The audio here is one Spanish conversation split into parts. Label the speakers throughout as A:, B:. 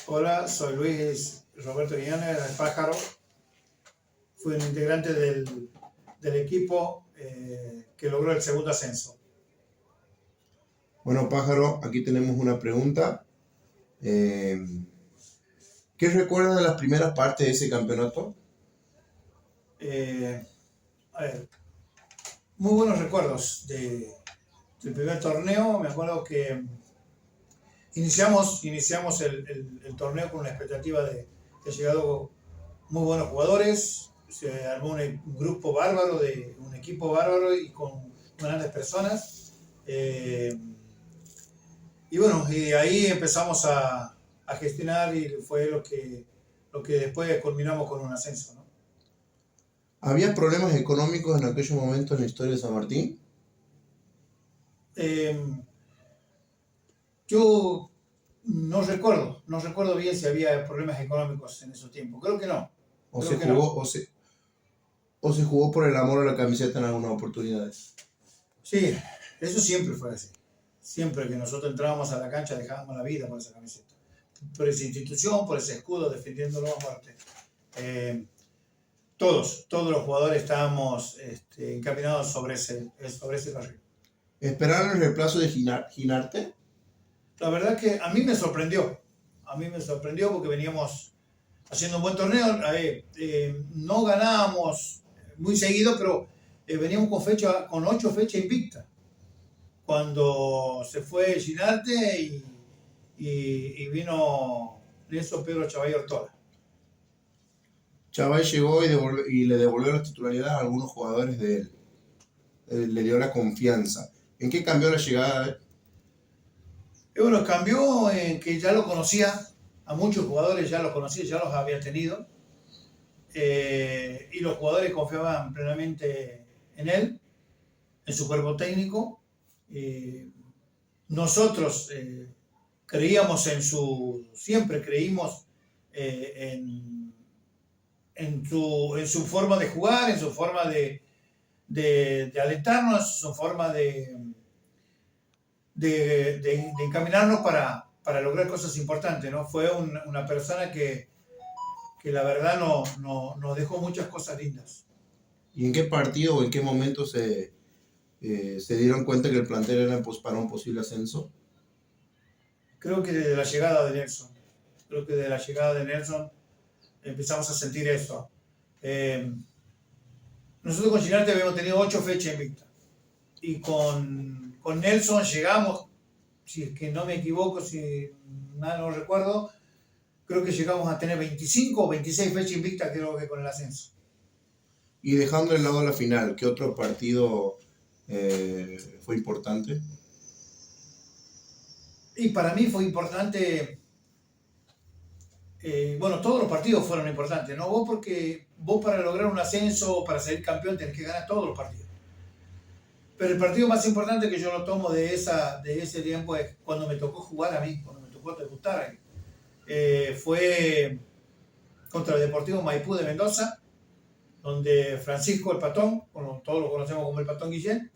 A: Hola, soy Luis Roberto Guiñones, el Pájaro. Fui un integrante del equipo que logró el segundo ascenso.
B: Bueno, Pájaro, aquí tenemos una pregunta. Eh, ¿Qué recuerdas de las primeras partes de ese campeonato?
A: Eh, a ver, muy buenos recuerdos del primer torneo. Me acuerdo que iniciamos el torneo con una expectativa de llegado muy buenos jugadores. Se armó un grupo bárbaro, un equipo bárbaro y con grandes personas. Y bueno, y de ahí empezamos a gestionar y fue lo que después culminamos con un ascenso, ¿no?
B: ¿Había problemas económicos en aquellos momentos en la historia de San Martín?
A: Eh, yo no recuerdo bien si había problemas económicos en esos tiempos. Creo que no,
B: ¿O se
A: creo que no.
B: jugó, o se jugó por el amor a la camiseta en algunas oportunidades?
A: Sí, eso siempre fue así. Siempre que nosotros entrábamos a la cancha dejábamos la vida por esa camiseta. Por esa institución, por ese escudo, defendiéndolo a muerte. Eh, todos los jugadores estábamos encaminados sobre ese carril.
B: ¿Esperaron el reemplazo de Ginarte?
A: La verdad que a mí me sorprendió porque veníamos haciendo un buen torneo, no ganábamos muy seguido, pero veníamos con 8 fechas invictas. Cuando se fue Ginarte y vino Nelson Pedro Chavay Ortola.
B: Chavay llegó y le devolvió la titularidad a algunos jugadores de él. Le dio la confianza. ¿En qué cambió la llegada de él?
A: Y bueno, cambió en que ya lo conocía, a muchos jugadores ya los conocía, ya los había tenido, y los jugadores confiaban plenamente en él, en su cuerpo técnico. Nosotros creíamos siempre creímos en su forma de jugar, en su forma de alentarnos, su forma de encaminarnos para lograr cosas importantes, ¿no? Fue una persona que la verdad nos dejó muchas cosas lindas.
B: ¿Y en qué partido o en qué momento se dieron cuenta que el plantel era para un posible ascenso?
A: Creo que desde la llegada de Nelson, empezamos a sentir eso. Nosotros con Ginarte habíamos tenido 8 fechas invictas y con Nelson llegamos, si es que no me equivoco, si nada no recuerdo, creo que llegamos a tener 25 o 26 fechas invictas, creo que con el ascenso.
B: Y dejando de lado la final, ¿qué otro partido fue importante?
A: Y para mí fue importante, bueno, todos los partidos fueron importantes, ¿no? Porque vos para lograr un ascenso o para salir campeón tenés que ganar todos los partidos. Pero el partido más importante que yo lo tomo de ese tiempo es cuando me tocó jugar a mí, cuando me tocó debutar ahí. Fue contra el Deportivo Maipú de Mendoza, donde Francisco el Patón, bueno, todos lo conocemos como el Patón Guillén,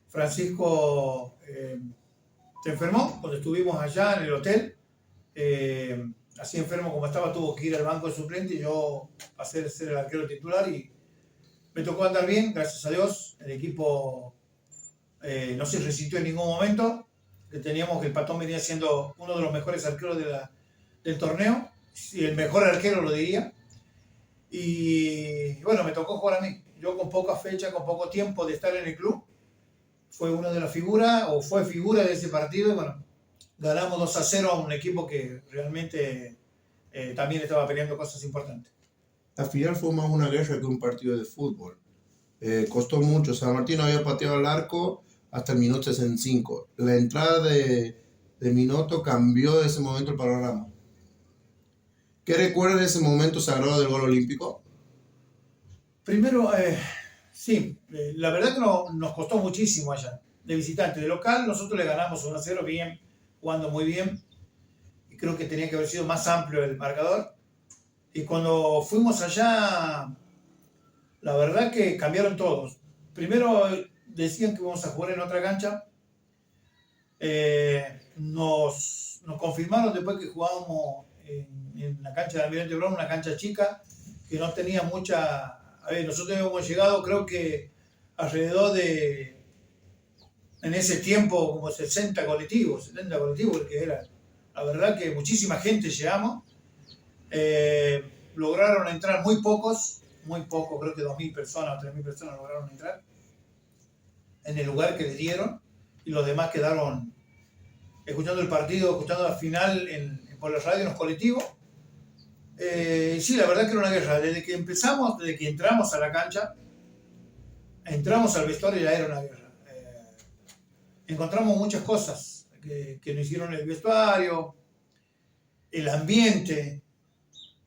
A: Francisco se enfermó cuando estuvimos allá en el hotel. Así enfermo como estaba, tuvo que ir al banco de suplente y yo pasé a ser el arquero titular y me tocó andar bien, gracias a Dios. El equipo no se resistió en ningún momento. Teníamos que el Patón venía siendo uno de los mejores arqueros del torneo, y el mejor arquero lo diría. Y bueno, me tocó jugar a mí. Yo con poca fecha, con poco tiempo de estar en el club, fue una de las figuras, o fue figura de ese partido, y bueno, ganamos 2-0 a un equipo que realmente también estaba peleando cosas importantes.
B: La final fue más una guerra que un partido de fútbol. Costó mucho. San Martín había pateado al arco hasta el minuto 65. La entrada de Minuto cambió de ese momento el panorama. ¿Qué recuerdas de ese momento sagrado del gol olímpico?
A: Primero, sí, la verdad que nos costó muchísimo allá. De visitante, de local, nosotros le ganamos 1-0 bien, jugando muy bien. Y creo que tenía que haber sido más amplio el marcador. Y cuando fuimos allá, la verdad que cambiaron todos. Primero decían que íbamos a jugar en otra cancha. Nos confirmaron después que jugábamos en la cancha de Almirante Brown, una cancha chica que no tenía mucha... A ver, nosotros hemos llegado, creo que alrededor de, en ese tiempo, como 60 colectivos, 70 colectivos, porque era, la verdad que muchísima gente llegamos. Lograron entrar muy pocos, creo que 2.000 personas o 3.000 personas lograron entrar en el lugar que les dieron, y los demás quedaron escuchando el partido, escuchando la final por la radio en los colectivos. Sí, la verdad que era una guerra. Desde que entramos a la cancha, entramos al vestuario, ya era una guerra. Encontramos muchas cosas que nos hicieron el vestuario, el ambiente,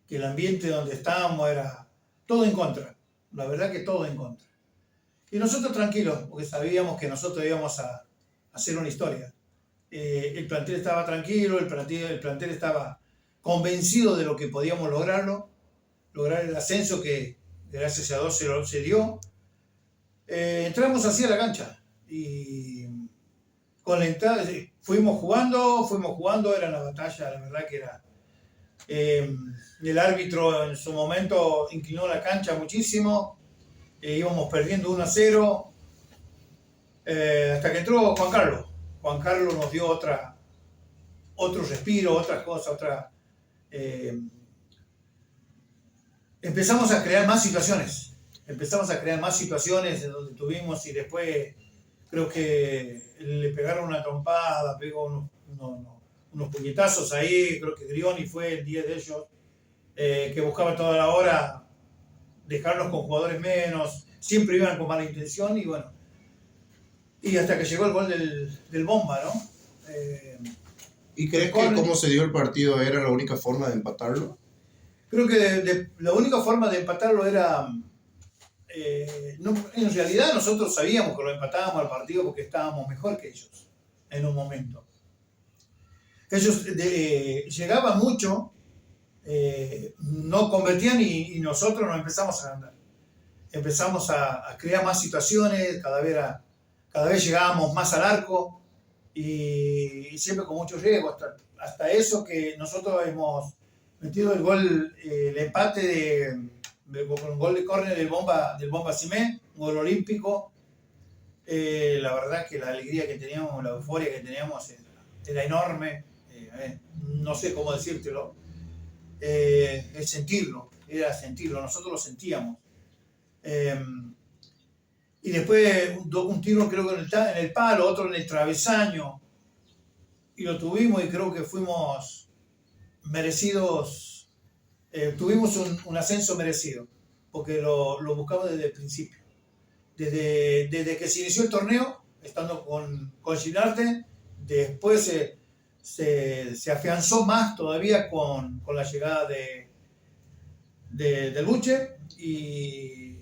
A: que el ambiente donde estábamos era todo en contra. La verdad que todo en contra. Y nosotros tranquilos, porque sabíamos que nosotros íbamos a hacer una historia. El plantel estaba tranquilo, el plantel estaba convencido de lo que podíamos lograr el ascenso que gracias a Dios se dio. Entramos así a la cancha y con la entrada fuimos jugando, era una batalla, la verdad que era. El árbitro en su momento inclinó la cancha muchísimo, íbamos perdiendo 1-0, hasta que entró Juan Carlos. Juan Carlos nos dio otro respiro, otras cosas, empezamos a crear más situaciones en donde tuvimos, y después creo que le pegaron una trompada, pegó unos puñetazos ahí, creo que Grioni fue el 10 de ellos, que buscaba toda la hora dejarnos con jugadores menos, siempre iban con mala intención, y bueno, y hasta que llegó el gol del Bomba, ¿no?
B: ¿Y crees que cómo se dio el partido era la única forma de empatarlo?
A: Creo que la única forma de empatarlo era... en realidad nosotros sabíamos que lo empatábamos al partido porque estábamos mejor que ellos en un momento. Ellos llegaban mucho, no convertían, y nosotros nos empezamos a ganar. Empezamos a crear más situaciones, cada vez llegábamos más al arco, y siempre con mucho riesgo, hasta eso que nosotros hemos metido el empate con un gol de córner del Bomba Simé, un gol olímpico. La verdad que la alegría que teníamos, la euforia que teníamos era enorme. No sé cómo decírtelo. Es sentirlo, nosotros lo sentíamos. Y después un tiro creo que en el palo, otro en el travesaño, y lo tuvimos, y creo que fuimos merecidos, tuvimos un ascenso merecido, porque lo buscamos desde el principio. Desde que se inició el torneo, estando con Ginarte, después se afianzó más todavía con la llegada de Luche y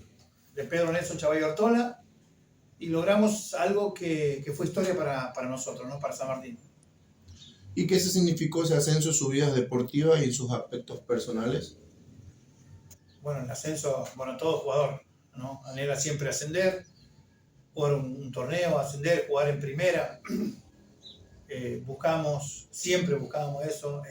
A: de Pedro Nelson Chavay Ortola, y logramos algo que fue historia para nosotros, ¿no? Para San Martín.
B: ¿Y qué se significó ese ascenso en sus vidas deportivas y en sus aspectos personales?
A: Bueno, el ascenso, todo jugador, ¿no? Anhela siempre ascender, jugar un torneo, ascender, jugar en primera. Siempre buscamos eso.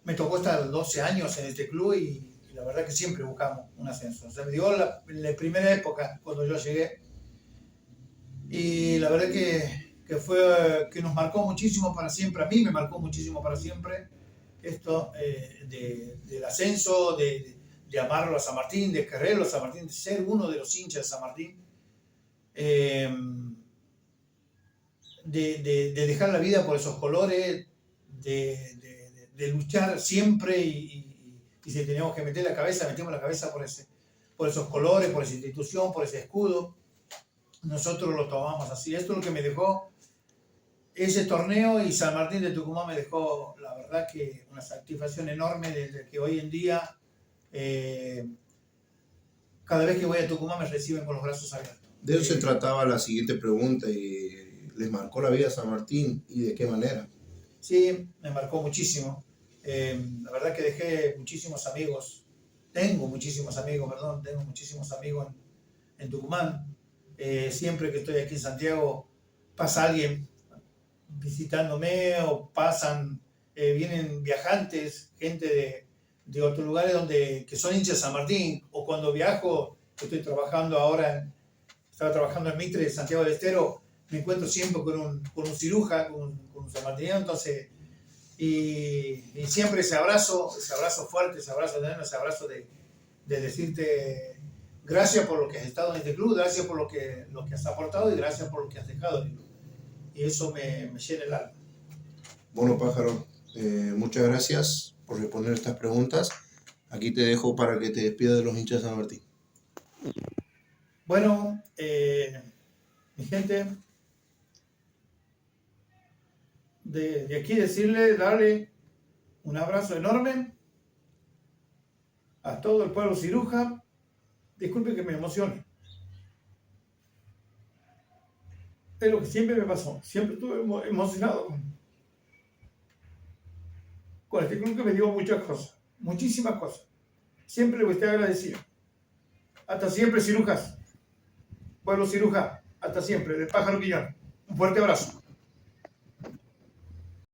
A: Me tocó estar 12 años en este club, y la verdad que siempre buscamos un ascenso. Se me dio en la primera época cuando yo llegué, y la verdad que nos marcó muchísimo para siempre. A mí me marcó muchísimo para siempre esto del ascenso, de amarlo a San Martín, de quererlo a San Martín, de ser uno de los hinchas de San Martín, de dejar la vida por esos colores, de luchar siempre, y si teníamos que meter la cabeza, metemos la cabeza por esos colores, por esa institución, por ese escudo. Nosotros lo tomamos así. Esto es lo que me dejó ese torneo, y San Martín de Tucumán me dejó, la verdad, que una satisfacción enorme, desde que hoy en día cada vez que voy a Tucumán me reciben con los brazos abiertos.
B: De eso se trataba la siguiente pregunta. ¿Y les marcó la vida a San Martín, y de qué manera?
A: Sí, me marcó muchísimo. La verdad que dejé muchísimos amigos. Tengo muchísimos amigos en Tucumán. Siempre que estoy aquí en Santiago pasa alguien visitándome, o pasan vienen viajantes, gente de otros lugares que son hinchas de San Martín, o cuando viajo, estoy trabajando ahora, estaba trabajando en Mitre, Santiago del Estero, me encuentro siempre con un ciruja, con un sanmartiniano, entonces, y siempre ese abrazo fuerte, ese abrazo de decirte gracias por lo que has estado en este club, gracias por lo que has aportado y gracias por lo que has dejado en el club. Y eso me llena el alma.
B: Bueno, Pájaro, muchas gracias por responder estas preguntas. Aquí te dejo para que te despidas de los hinchas de San Martín.
A: Bueno, mi gente, de aquí darle un abrazo enorme a todo el pueblo ciruja. Disculpe que me emocione. Es lo que siempre me pasó. Siempre estuve emocionado con este club que me dio muchas cosas, muchísimas cosas. Siempre le voy a estar agradecido. Hasta siempre, cirujas. Pueblo ciruja. Hasta siempre. De Pájaro Quiñón. Un fuerte abrazo.